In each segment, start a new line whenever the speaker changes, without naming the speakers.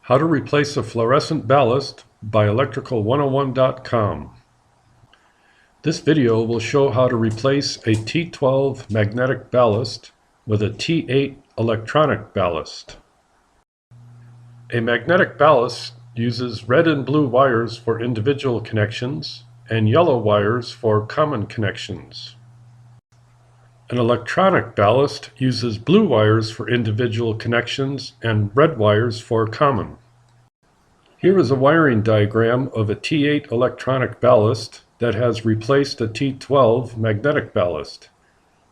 How to replace a fluorescent ballast by electrical101.com. This video will show how to replace a T12 magnetic ballast with a T8 electronic ballast. A magnetic ballast uses red and blue wires for individual connections and yellow wires for common connections. An electronic ballast uses blue wires for individual connections and red wires for common. Here is a wiring diagram of a T8 electronic ballast that has replaced a T12 magnetic ballast.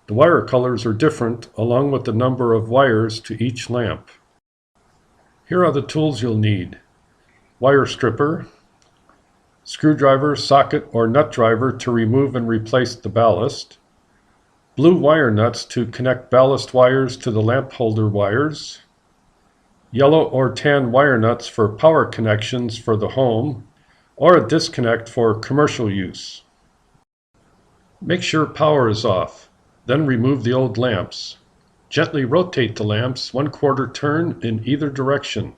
The wire colors are different along with the number of wires to each lamp. Here are the tools you'll need: wire stripper, screwdriver, socket, or nut driver to remove and replace the ballast, blue wire nuts to connect ballast wires to the lamp holder wires, yellow or tan wire nuts for power connections for the home, or a disconnect for commercial use. Make sure power is off, then remove the old lamps. Gently rotate the lamps 1/4 turn in either direction.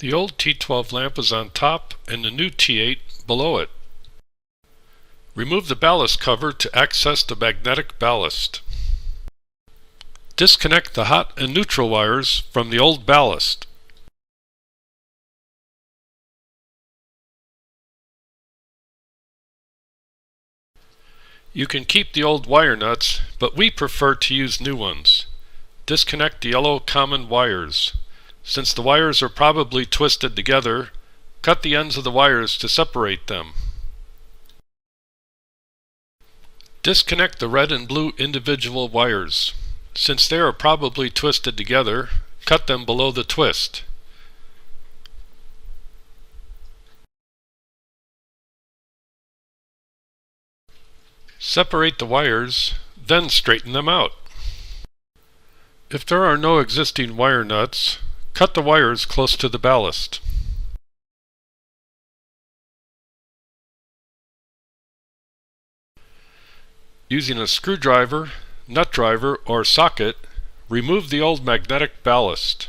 The old T12 lamp is on top and the new T8 below it. Remove the ballast cover to access the magnetic ballast. Disconnect the hot and neutral wires from the old ballast. You can keep the old wire nuts, but we prefer to use new ones. Disconnect the yellow common wires. Since the wires are probably twisted together, cut the ends of the wires to separate them. Disconnect the red and blue individual wires. Since they are probably twisted together, cut them below the twist. Separate the wires, then straighten them out. If there are no existing wire nuts, cut the wires close to the ballast. Using a screwdriver, nut driver, or socket, remove the old magnetic ballast.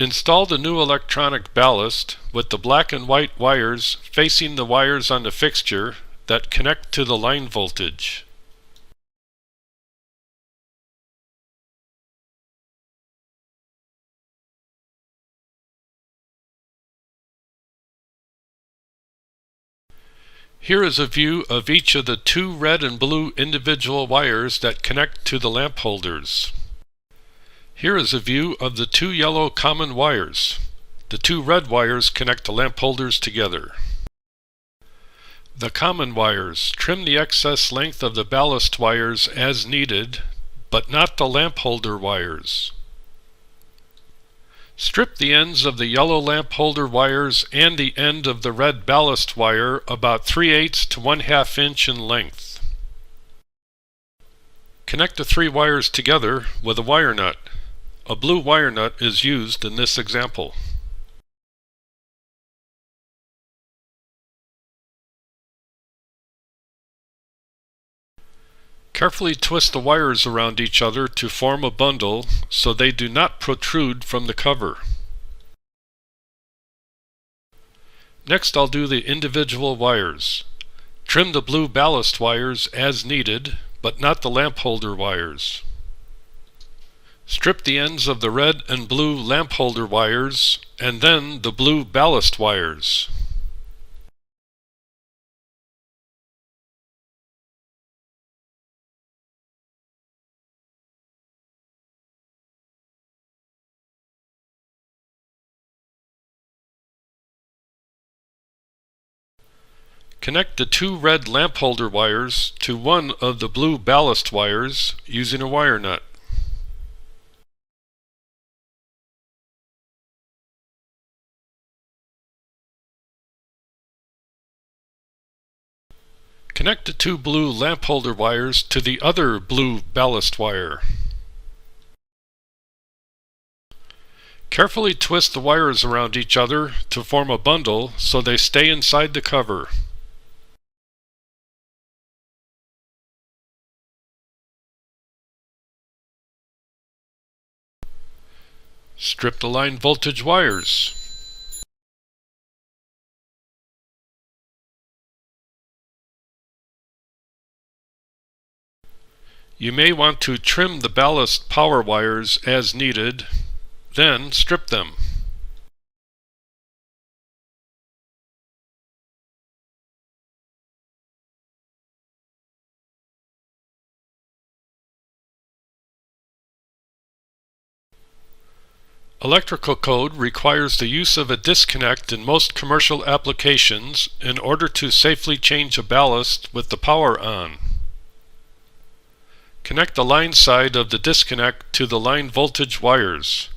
Install the new electronic ballast with the black and white wires facing the wires on the fixture that connect to the line voltage. Here is a view of each of the two red and blue individual wires that connect to the lamp holders. Here is a view of the two yellow common wires. The two red wires connect the lamp holders together. The common wires: trim the excess length of the ballast wires as needed, but not the lamp holder wires. Strip the ends of the yellow lamp holder wires and the end of the red ballast wire about 3/8 to 1/2 inch in length. Connect the three wires together with a wire nut. A blue wire nut is used in this example. Carefully twist the wires around each other to form a bundle so they do not protrude from the cover. Next, I'll do the individual wires. Trim the blue ballast wires as needed, but not the lamp holder wires. Strip the ends of the red and blue lamp holder wires and then the blue ballast wires. Connect the two red lamp holder wires to one of the blue ballast wires using a wire nut. Connect the two blue lamp holder wires to the other blue ballast wire. Carefully twist the wires around each other to form a bundle so they stay inside the cover. Strip the line voltage wires. You may want to trim the ballast power wires as needed, then strip them. Electrical code requires the use of a disconnect in most commercial applications in order to safely change a ballast with the power on. Connect the line side of the disconnect to the line voltage wires.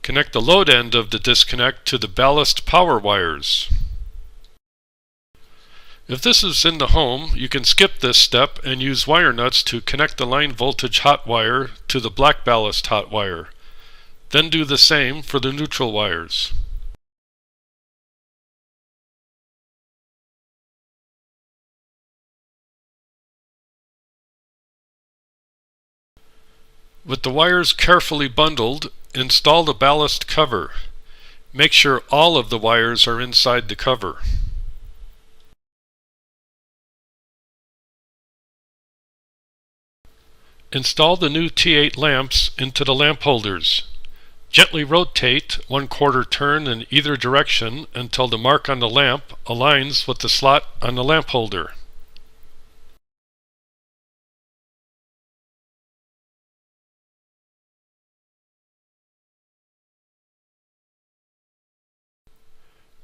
Connect the load end of the disconnect to the ballast power wires. If this is in the home, you can skip this step and use wire nuts to connect the line voltage hot wire to the black ballast hot wire. Then do the same for the neutral wires. With the wires carefully bundled, install the ballast cover. Make sure all of the wires are inside the cover. Install the new T8 lamps into the lamp holders. Gently rotate 1/4 turn in either direction until the mark on the lamp aligns with the slot on the lamp holder.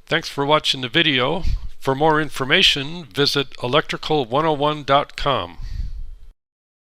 Thanks for watching the video. For more information, visit electrical101.com.